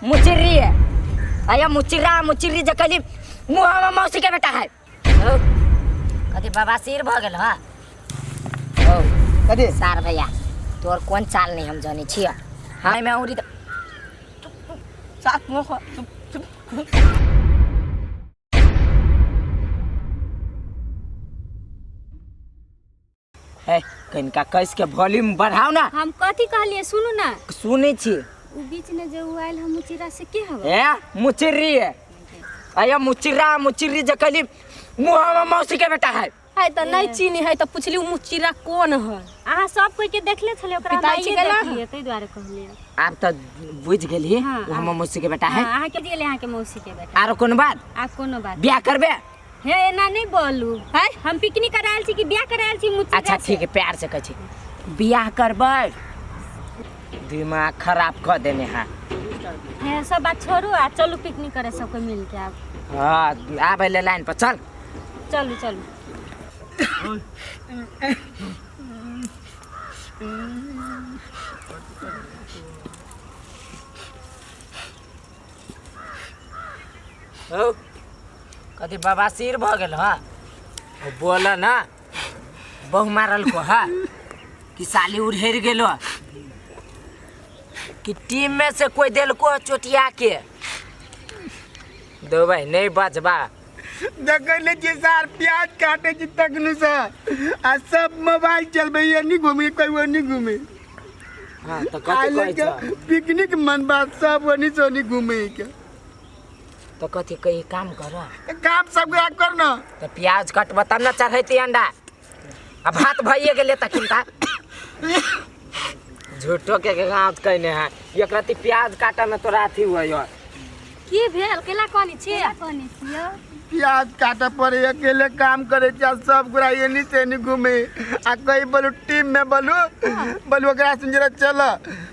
मुचिरी है अया मुचिरी जकली मुहावा मौसी के बेटा है कथी बाबा सिर भ गेल हां ओ कथी सार भैया तोर कौन चाल नहीं हम जानी छिया हां मैं उरी साथ मुख है कनका कैस के वॉल्यूम बढ़ाओ ना। हम कथी कहलिए सुनू ना सुनै छी उ बीच में जो आइल हम मुचिरा से के हवा ए मुचिरी है अया मुचिरी जकली मुहावा मौसी के बेटा है त नहीं चीनी है त पूछली मुचिरा कौन है आहा सब कोई के देखले छले ओकरा माई देखलिए तै द्वारे कहलिए आप त बुझ गेली हाँ, हम मौसी के बेटा है आहा के दिले आहा के मौसी के बेटा आरो कोन बात आ कोनो बात ब्याह करबे हे एना नहीं बोलू है हम पिकनिक करायल छी कि ब्याह करायल छी मुचिरा अच्छा ठीक है प्यार से कह छी ब्याह करबै दिमाग खराब कर देने हां हे सब बात छोड़ू आ चलू पिकनिक करे सब कोई मिल के आब हां आबे ले लाइन पर चल चलू चलू ओ कथी बाबा सिर भ गेल हां बोल ना बहु मारल को हां कि साली उड़ेर गेलो कि टीम में से कोई दिल को चोटिया के दो भाई नहीं बचबा देखले जे सार प्याज काटे छी तकनु से आ सब मोबाइल चलबे ये नहीं घूमे कोई वो नहीं घूमे हां तो कथी कहै छ पिकनिक मनबा सब वनी सोनी घूमे के तो कथी कही काम कर काम सब कर ना तो प्याज कटब तब न चढ़ैती अंडा अब भात भइए गेले तखन का झूठो के गाँव कहने है एक रति प्याज काटे में तोरा अथी हुआ यार की भेल केला कहनी छियै प्याज काटे पर अकेले काम करे छ सब गुरा एनी से नहीं घूमे आ कई बोलू टीम में बोलू ओकरा सुन चल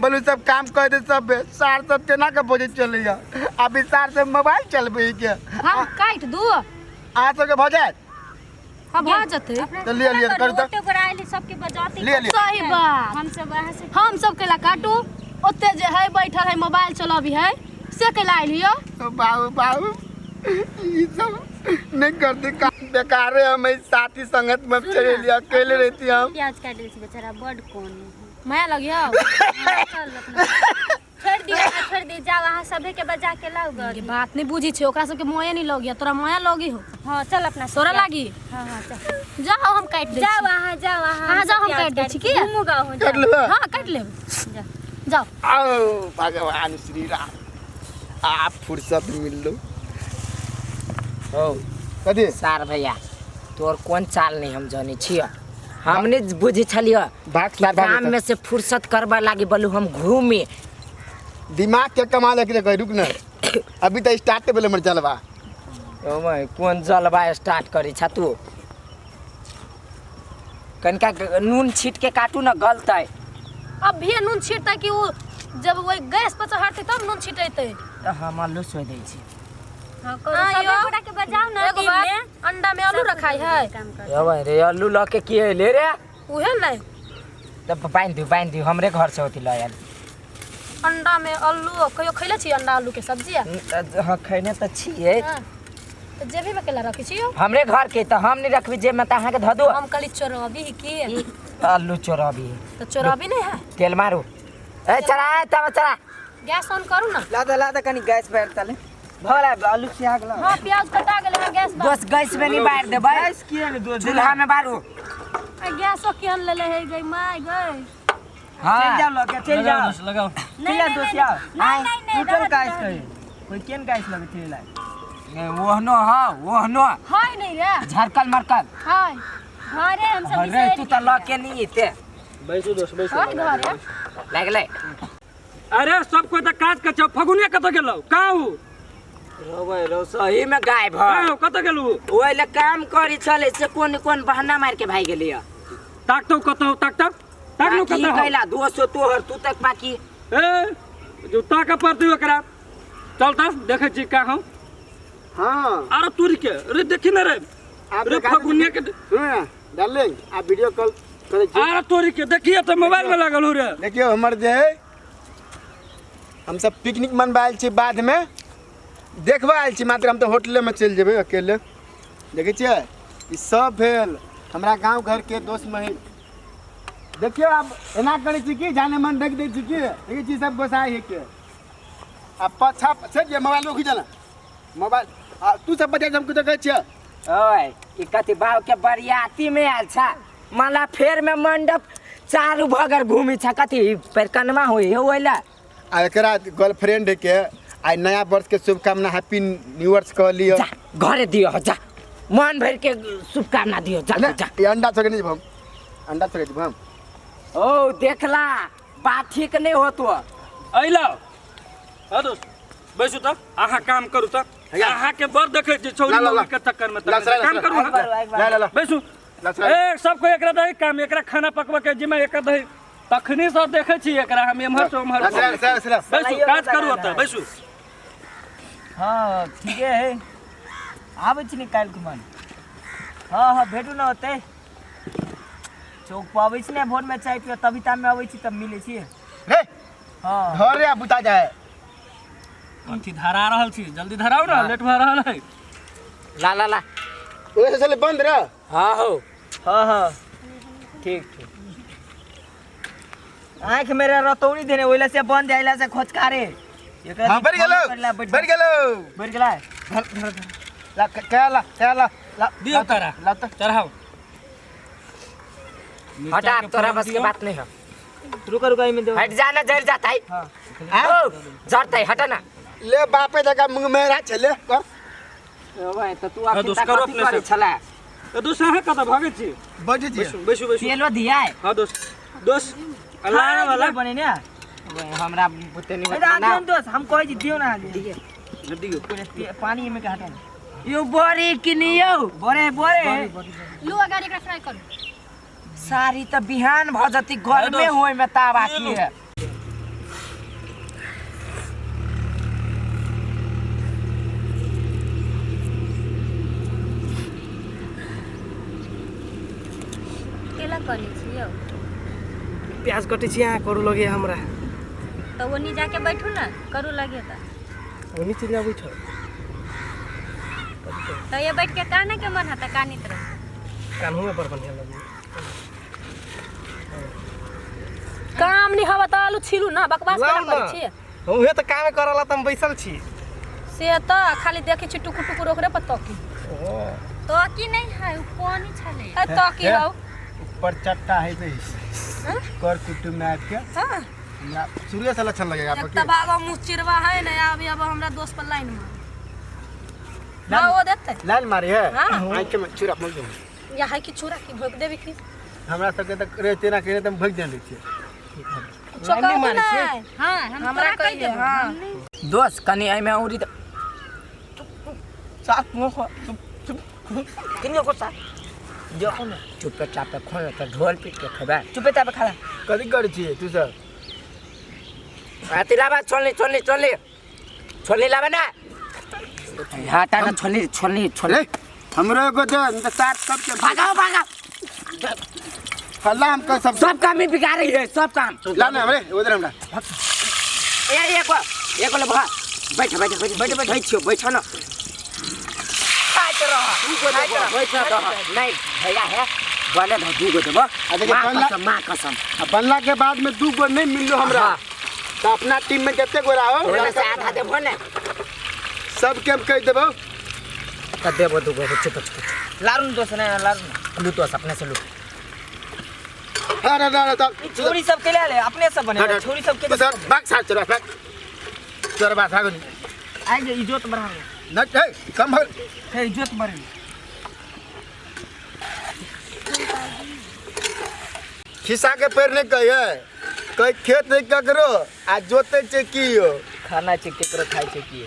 बोलू सब काम कर दे सब सार सब केना के बोझे चले जा अभी सार से मोबाइल चलबे के हम काट दू आ सब के भ जाए हां भ जते तो ले कर दो ओटे गोराइली सबके बजाते ले सही बात हम सब वहां से हम सब केला काटू ओते जे है बैठल है मोबाइल चलाबी है से केला आइलियो बाबू ये सब नहीं करते काम बेकार है हम साथी संगत में चले लिया अकेले रहती हम प्याज काट दे बेचारा बड कोन माया लगियो चल अपना छोड़ दी जा वहां सबे के बजा के लाओ ये बात नहीं बुझी छै ओकरा सब के मोया नहीं लगिया तोरा मोया लगी हो हां चल अपना तोरा लागी हां हां चल जाओ हम काट दे जा वहां हां जाओ हम काट दे छी की घूमू गाओ हो जा हां काट ले जा जाओ आओ भगवान श्री राम आप फुर्सत मिल लो ओ कथी सार भैया तोर कौन चाल नहीं हम जानी छिया हमने बुझी छलियो काम में से फुर्सत करबा लागी बोलू हम घूमे दिमाग के कमाल के कह रुक ना अभी तो स्टार्ट भेले मर चलबा ओ भाई कौन जलवा स्टार्ट करी छ तू कनका नून छीट के काटू ना गलतै अब भी नून छीटता कि वो जब वो गैस पर चढ़ते तब नून छीटेते हम आलू सोई दै छी हां सब के बजाओ ना टीम में अंडा में आलू रखाई है ए भाई रे आलू ल के की ले रे उहे नहीं तब बांध दी हमरे घर से होती लायल अंडा में आलू कहियो खैले छी अंडा आलू के सब्जी हां खैने त छिए तो जेबी में केला रखी छियो हमरे घर के त हम नहीं रखबी जे में त अहाँ के ध दो हम कली चोरबी की आलू चोरबी तो चोरबी नहीं है तेल मारू ए चला तब चला गैस ऑन करू ना ला दे कनी गैस बैठ तले भला आलू से आग ला हां प्याज कटा गेले है गैस बस गैस में नहीं बार दे गैस किए ने दो चूल्हा में बारू गैस केन ले है गई माय गई हां चल जाओ लगे चल जाओ लगाओ चल दोस्त यार नहीं टोटल गैस कहे कोई केन गैस लगे चला ओहनो ओहनो हाय नहीं रे झरकल मरकल हाय घरे हम सब अरे तू त ल के नहीं ते बैसो दोस्त बैसो हाय घरे लागले अरे सब कोई त काज के फगुनिया कत गेलौ काऊ रो सही में गायब है कत गेलु ओइले काम करी छले से कोन बहाना मार के भाग गेलिया ताकतौ कतौ ताकनु कत कहला 200 तोहर तू तक बाकी ए जो ताका पड़ती ओकरा चलता देखे छी का हो हां अरे तोरी के रे देखि न रे रे फगुनिया के हां डाल ले आ वीडियो कॉल करे छी अरे तोरी के देखिए तो मोबाइल में लागल हो रे देखियो हमर जे हम सब पिकनिक मनबाइल छी बाद में देखबा आयल छी मात्र हम तो होटले में चल जेबै अकेले देखे छियै ई सब भेल हमरा गांव घर के दोस्त महिम देखियो अब एना करै छी कि जाने मन रख दै छी कि देखै छी सब गोसाई है के अब पछा से जे मोबाइल में खींचना मोबाइल तू सब बजा हमको तो कहै छियै ओए ई कथी बाव के बरियाती में आयल छ मला फेर में मंडप चारू भगर घूमी छ कथी परकनमा होई होइला आ एकरा गर्लफ्रेंड के आई नया वर्ष के शुभकामना हैप्पी न्यू ईयर कह लियो जा घरे दियो जा मन भर के शुभकामना दियो जा जा ये अंडा छोड़ नहीं हम अंडा छोड़ दी हम ओ देखला बात ठीक नहीं होतो अइला हां दोस्त बैसु त आहा काम करू त आहा के बर देखे छी छौरी मौरी के चक्कर में काम करू ला बैसु ए सबको एकरा दही काम एकरा खाना पकवा के जिम्मा एकरा दही तखनी से देखे छी एकरा हम एमहर से उमहर बैसु काज करू त बैसु हां ठीक है आबै छी निकाल के मन हां भेटू न होते चौक पर आबै छी ने भोर में चाय पियो तभी टाइम में आबै छी तब मिले छी रे हां घर रे बुता जाए अंठी धरा रहल छी जल्दी धराओ ना लेट भ रहल है ला ला ला ओए चले बंद रे हां हो हां ठीक ठीक आंख मेरा रतौनी देने ओइला से बंद आइला से खोचकारे हां बढ़ गेलो ला ला दियो तारा ला तो चढ़ाओ हटा तोरा बस के बात नहीं है रुका रुका में दो हट जाना जर जाता है हां जरता है हटा ना ले बापे जगह मुंह में रहा चले कर ओए तो तू आके दोस्त करो अपने से छला ए दोस्त है कत भागे छी बजे जी बैसु तेलो दिया है हां दोस्त अल्लाह वाला बने ने हमरा बुते नहीं ए आजन दोस्त हम कहै छी दियो ना दियो पानी में के हटा यो बोरी किनियो बोरे लू गाड़ी का फ्राई करू सारी त बिहान भ जति घर में होय में ता बाकी है केला करै छियो प्याज कटे छी यहाँ करू लगे हमरा तो वो नी जाके बैठू ना करू लगे ओनी चल जा बैठ तो ये बैठ के काने के मन हता कानी तरह कानू में पर बनिया लगे काम नहीं हवा त आलू छिलू ना बकवास लाउ करा ना। करै छी उहे त काम करला त हम बैसल छी से त खाली देखै छी टुकु टुकु रोकरे पर तकी तो की नहीं है उ पानी छले है तकी है? हो ऊपर चट्टा है बे हां कर कुटुम में आके हां ना सूर्य से अच्छा लगेगा एक आपको त बाबा मुंह चिरवा है ना अब हमरा दोस्त पर लाइन में ना वो देते लाल मारी है हाँ। आंख में चूरा मल दो या है कि छोरा की भोग देबे की हमरा सबके तक रहते ना करे त भग जान दै छी छोका ना हां हमरा कह दे हां दोस्त कनी आई में औरी साथ मुंह किनियो को साथ देखो ना चुपे चापे खोल के ढोल पीट के खबा चुपे चापे खा कदी कर छी तू सब आती लाबा छोले लाबा ना हटा ना छोले हमरो को दे न त साथ सब के भागाओ हल्ला हम कर सब काम ही बिगाड़ रही है सब काम ला ना हमरे उधर हमरा एक ले भा बैठ ना नहीं भैया है बने दू गो देबो आ देखिए मां कसम बनला के बाद में 2 गो नहीं मिललो हमरा तो अपना टीम में कितने गो रहो ओने से आधा देबो ने सब के कह देबो त देबो दू गो चुप लारुन दोस्त ना लारुन लूटो अपने से लूट अरे अरे तो छोरी सब के ले अपने सब बने छोरी सब के सर बाग साथ चला बाग चोर बात आगो आगे इज्जत बढ़ाओ न है कम भर है इज्जत बढ़े खिसा के पैर नहीं कहिए कई खेत नहीं ककरो आ जोते छे कियो खाना छे केकरो खाइ छे की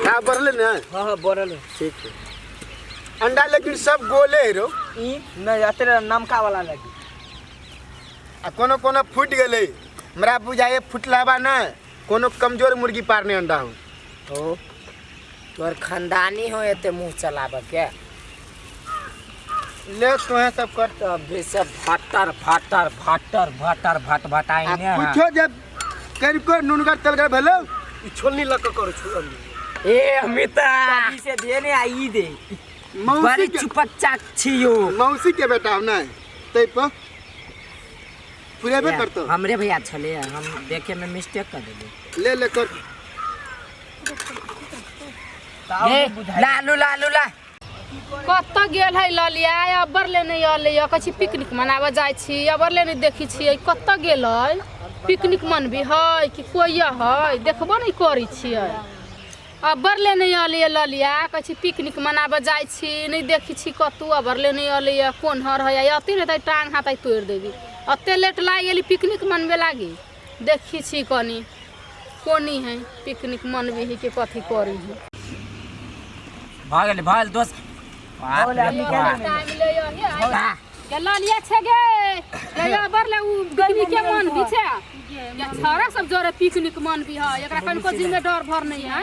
का बरले ना हां बोरल ठीक है अंडा लेकिन सब गोले रो ई न अतरे नमका वाला लगी आ कोनो कोनो फूट गेले हमरा बुझाए फुटलाबा ना कोनो कमजोर मुर्गी पारने अंडा हो तोर खानदानी हो एते मुंह चलाबे के ले तो है सब कर अबे सब भाटर भाटर भाटर भाटर भाट भाटाइने आ कुछो जब कनिको नुनगर तेलगर भेलो छोलनी लक करो छोलनी ए अमिता अभी से देने आई दे मौसी बड़ी के चुपचाप छियो मौसी के बेटा हम नहीं तै पर पूरे बे करतो हमरे भैया छले हम देखे में मिस्टेक कर देले ले ले कर ए लालू लालू ला कत गेल है ललिया अबर ले नहीं अलै कछि पिकनिक मनाबे जाइ छी अबर ले नहीं देखी छी कत गेल है पिकनिक मनबी है कि कोई है देखबो नहीं करै छियै अबर ले नहीं अलै ललिया कछि पिकनिक मनाबे जाइ छी नहीं देखी छी कतू अबर ले नहीं अलै कोन हर है अते नहीं टांग हाथ तोड़ देबी अते लेट लाग गेली पिकनिक मनबे लागी देखी छी कनी कोनी है पिकनिक मनबी है कि कथी करी है भागल दोस्त टाइम ले ये ललिया छै गे ले अबर ले उ पिकनिक के मन भी छै या छोरा सब जोरे पिकनिक मन भी है एकरा कनको जिम्मे डर भर नहीं है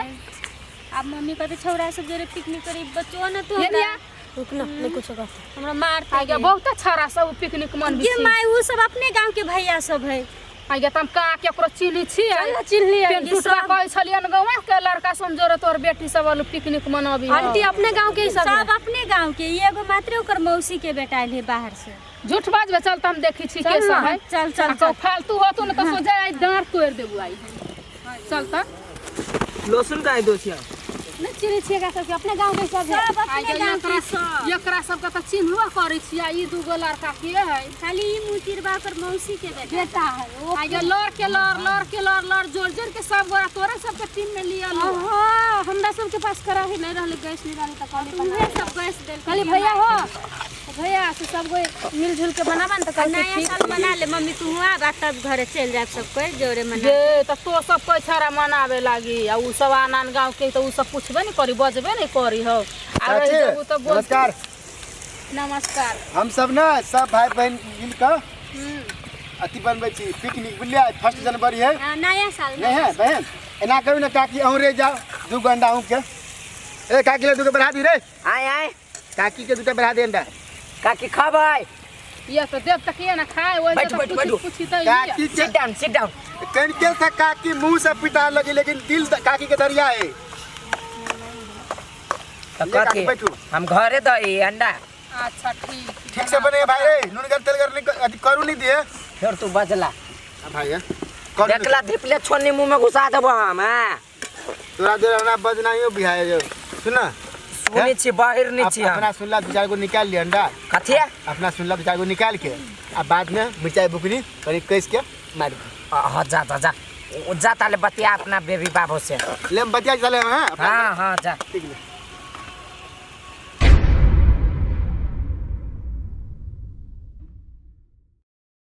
अब मम्मी कहते छौड़ा सब जोरे पिकनिक करी बच्चो न तो ये लिया रुकना नहीं कुछ कर हमरा मारते आगे बहुत छोरा सब पिकनिक मन भी ये माय उ सब अपने गांव के भैया सब है आगे तम का केकरो चिन्ही छी चल चिन्हली पेन टूटवा कहै छलियन गवा के लड़का सब जोरे तोर बेटी सब वाला पिकनिक मनाबी आंटी अपने गांव के सब अपने गांव के एगो मात्र ओकर मौसी के बेटा आइल है बाहर से झूठ बाजबे चल हम देखी छी के सब है चल चल को फालतू होतु न त सो जाय दांत तोड़ देबू आई चल त लोसन का है दोसिया नहीं चिन्है छियै का सब के अपने गांव के सब है सब अपने गांव के सब एकरा सब के त चिन्हवा करै छी आ ई दूगो लड़का के है खाली ई मुतिरबा पर मौसी के बेटा है ओ आगे लड़ जोर के सब गोरा तोरे सब के टीम में लिया लो हां हमरा सब के पास करा ही नहीं रहले गैस नहीं रहले त कहले उहे सब गैस देल खाली भैया हो भैया से सब कोई मिलजुल के बनाबा न त कल नया साल मना ले मम्मी तू हुआ बात तब घरे चल जाब सब कोई जोरे मना जे त तो सब कोई छारा मनावे लागी आ उ सब आनन गांव के त उ सब पूछबे नहीं करी बजबे नहीं करी हो आ उ त बोल नमस्कार नमस्कार हम सब ना सब भाई बहन मिलकर अति बनबै छी पिकनिक बुलिया 1 जनवरी है नया साल नहीं है बहन एना करू ना काकी अहरे जाओ दू गंडा हूं के ए काकी ले दू के बढ़ा दी रे आए आए काकी के दूटा बढ़ा दे अंडा काकी खाबै ये तो देव तक ये ना खाए वो बैठो। पूछी त काकी के सिट डाउन कनके से काकी मुंह से पिटा लगी लेकिन दिल काकी के दरिया है तो ले काकी कथी बैठू हम घरे दई अंडा अच्छा ठीक ठीक से बने भाई रे नूनगर तेलगर नहीं करू नहीं दिए फिर तू बजला भाई करू नहीं। देखला धिपले छोन्नी मुंह में घुसा देबो हम हां तोरा देर ना बजनाइयो बिहाय जो सुना सुनी छी बाहर नहीं छी हम अपना सुनला दो चार गो निकाल लिया अंडा कथी अपना सुनला दो चार गो निकाल के आ बाद में मिर्चाई बुकनी करी कस के मार हां जा जा ताले बतिया अपना बेबी बाबू से ले बतिया चले हां हां हां जा ठीक है